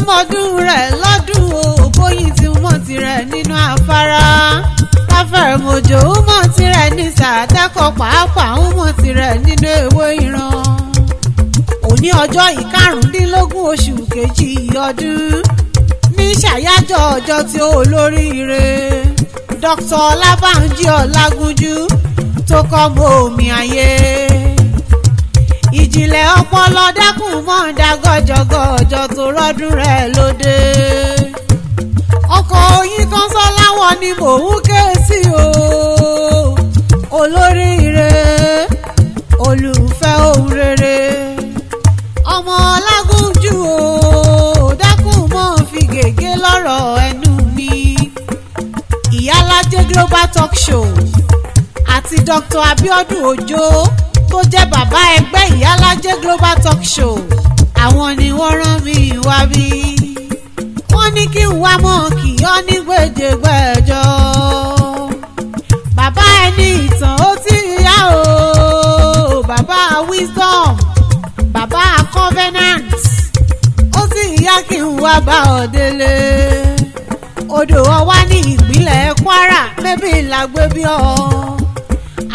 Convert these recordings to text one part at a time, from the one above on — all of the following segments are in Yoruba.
mọdún rẹ̀ lọ́dún o bóyin ti mọ̀ tirẹ̀ nínú afárá láfẹ̀rẹ̀mọ̀jò ó mọ̀ tirẹ̀ ní sàdákọ̀ pàápàá ó mọ̀ tirẹ̀ nínú ewé ìran. Òní ọjọ́ ìkarùndínlógún oṣù kejì ọdún ní ṣàyájọ́ ọjọ́ tí ó lóríire Dr. OLABANJI Ọlágúnjú tó kọ́ mọ́ omi ayé. Ìjìnlẹ̀ ọpọlọ dákun mọ́ dá gọ́jọ́gọ́jọ́ tó rọ́dún rẹ̀ lóde. Ọkọ̀ oyin kan sọ láwọn ni mò ń ké sí o. Olóríire olùfẹ́ ohun rere ọmọ Ọlágúnjú o dákun mọ́ fi gègé lọ́rọ̀ ẹnu mi. Ìyálájé Global Talk Show àti Dr. Abiodun Ojo tó jẹ́ bàbá ẹgbẹ́ Ìyálájé Global Talk Show àwọn ni wọ́n rán mi wá bí. Wọ́n ní kí n wá mọ́ kí ọ́ ní gbèjègbèjọ́. Bàbá ẹni ìtàn ó ti yá o. Bàbá wisdom bàbá covenant ó ti yá kí n wá bá ọ délé. Odo-Owa ní ìpínlẹ̀ Kwara mẹ́bí làgbé bí ọ.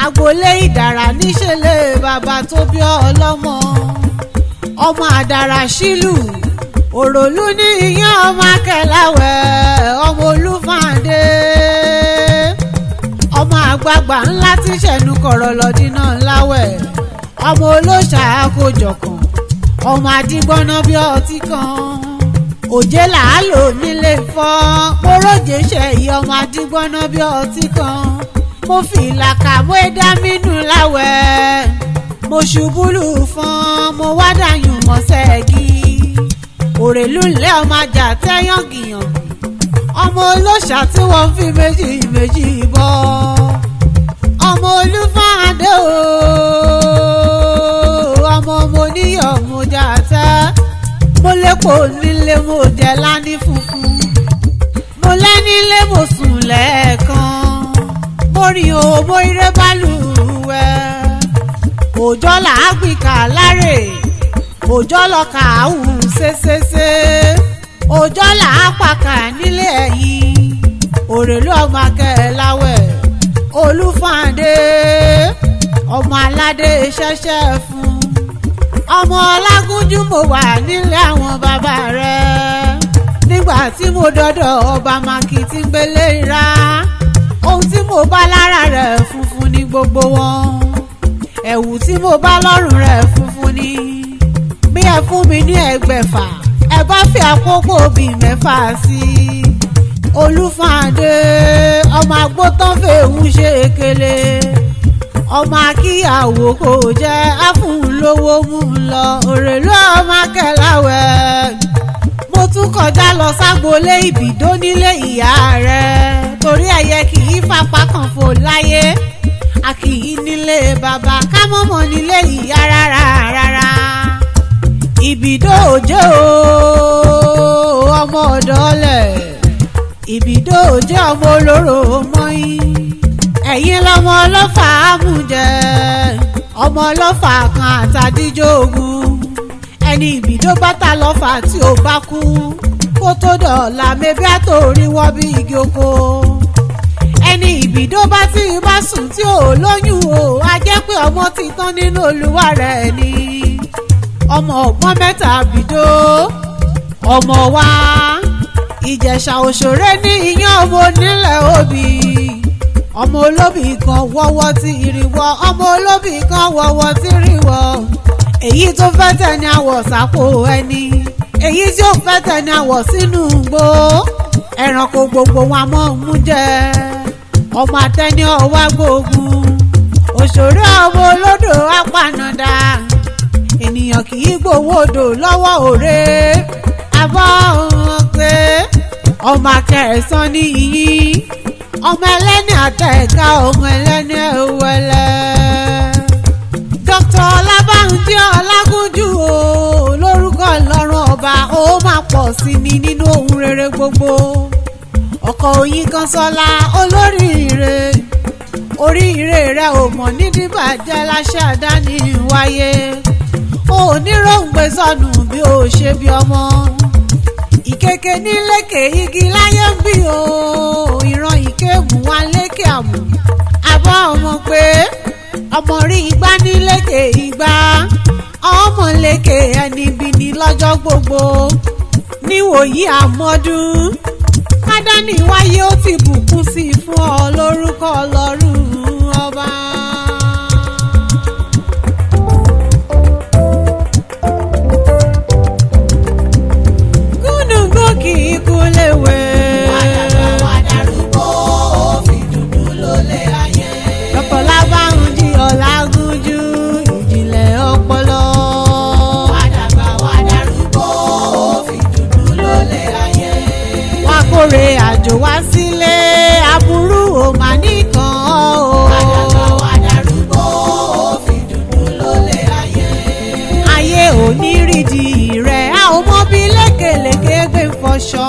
Agboolé Idara níṣẹ̀lẹ̀ bàbá tó bí ọ lọ́mọ. Ọmọ àdàrà sílù òròlú ní iyán ọmọ akẹ́láwẹ̀ ọmọ olúfàndé. Ọmọ àgbààgbà ńlá tí ṣẹ̀nu kọ̀rọ̀ lọ́dínà láwẹ̀. Ọmọ olóṣà àkójọkàn ọmọ àdìgbọ́nà bí ọtí kan. Òjé làálò nílé fọ́ poróje ṣẹ̀yí ọmọ àdìgbọ́nà bí ọtí kan. Mo fi ìlàkà mọ́ ẹ̀dá mínú láwẹ̀. Mo ṣubúlù fún mo wá dàyùn mọ́sẹ̀gì. Òrèlú ńlẹ̀ ọmọ ajá tẹ́yàngìyàngì. Ọmọ olóṣà tí wọ́n fi méjì méjì bọ́. Ọmọ olúfàndé o. Ọmọ mo níyọ̀ mo jà tẹ́. Mo lépo nílé mo jẹ lání funfun. Mo lẹ́nílé mo sùn lẹ́ẹ̀kan. Mo rìn o mo ire bálùwẹ̀. Òjọ́ làágbìkà lárè. Òjọ́ lọ́kà áwù ṣeṣeṣe. Òjọ́ làápàkà nílé ẹ̀yìn. Òrèlú ọmọ akẹ́láwẹ̀. Olúfàndé ọmọ aládé ṣẹ̀ṣẹ̀ fún. Ọmọ Ọlágúnjú mo wà nílé àwọn bàbá rẹ̀. Nígbà tí mo dọ́dọ̀ ọba Maki tí ń gbélé ra. Ohun tí mo bá lára rẹ̀ funfun ní gbogbo wọn. Ẹ̀wù tí mo bá lọ́rùn rẹ̀ funfun ni. Bí ẹ fún mi ní ẹgbẹ̀fà ẹ bá fi àkókò bíi mẹ́fà sí i. Olúfàndé ọmọ agbótán fèwú ṣe kele. Ọmọ akíyàwó kò jẹ́ àfúnlówó mú lọ. Òrèlú ọmọ akẹ́láwẹ̀. Mo tún kọjá lọ ságboolé Ibido nílé ìyá rẹ̀. Torí ẹyẹ kì í fapá kan fò láyé. A kì í nílé bàbá ká mọ́mọ́ nílé ìyá rárá. Ibido òjò ọmọ ọ̀dọ́lẹ̀. Ibido òjò ọmọ olóró mọ́yìn. Ẹ̀yin lọmọ ọlọ́fà àmújẹ. Ọmọ ọlọ́fà kan àtàdíjọ́gùn. Ẹni Ibido bátà lọ́fà tí ò bá kú. Kó tó dọ̀la mẹ́bí àtòrí wọ́ bí igi oko. Ẹni Ibido bá tí bá sùn tí ò lóyún o. A jẹ́ pé ọmọ ti tán nínú olúwa rẹ̀ ni. Ọmọ ọgbọ́n mẹ́ta Ibido. Ọmọ wa Ìjẹ̀ṣà Òṣòré ní iyán ọmọ onílẹ̀ òbí. Ọmọ olóbì kan wọ́wọ́ tí ìrìwọ́. Ọmọ olóbì kan wọ́wọ́ tí ìrìwọ́. Èyí tó fẹ́ tẹ̀ ní àwọ̀ sápò ẹni. Èyí tí ó fẹ́ tẹ̀ ní àwọ̀ sínú igbó. Ẹranko gbogbo wọn mọ̀ ń mú jẹ. Ọmọ àtẹni ọwá gbógun. Òṣòré ọmọ olódò apànàdà. Ènìyàn kì í gbowó odò lọ́wọ́ òré. Abọ́ ọ̀hún pé ọmọ akẹ́rẹ̀sán ní iyì. Ọmọ ẹlẹ́ni àtẹ̀ká ọmọ ẹlẹ́ni ẹ̀wẹ̀lẹ̀. Dr. OLABANJI Ọlágúnjú o lórúkọ Ọlọ́run ọba ó máa pọ̀ sí ni nínú ohun rere gbogbo. Ọkọ̀ oyin kan sọ́lá olóríire. Oríire rẹ̀ ò mọ̀ ní díbàjẹ́ láṣẹ àdáni wáyé. O ní ròǹgbé sọnù bí o ṣe bí ọmọ. ìkeke ní lékè igi láyé ń bí o ìran ìkéèmù wa lékè àmù àbọ̀ ọmọ pé ọmọ rí igbá ní lékè igbá ọmọ lékè ẹni bí ní lọ́jọ́ gbogbo níwòyí àmọ́dún kádání wáyé ó ti bùkún sí i fún ọ lórúkọ Ọlọ́run ọba. gúnùgún kì í kú léwe. wàdàgbà wàdàrúgbó ó fi dúdú lólè ayé. Dr. Olabanji Ọlágúnjú ìjìnlẹ̀ ọpọlọ. wàdàgbà wàdàrúgbó ó fi dúdú lólè ayé. wá kórè àjò wá sílé aburú ò má nìkan o. wàdàgbà wàdàrúgbó ó fi dúdú lólè ayé. ayé ò ní rídìí rẹ̀ a ò mọ bí lékelèké gbé fọṣọ.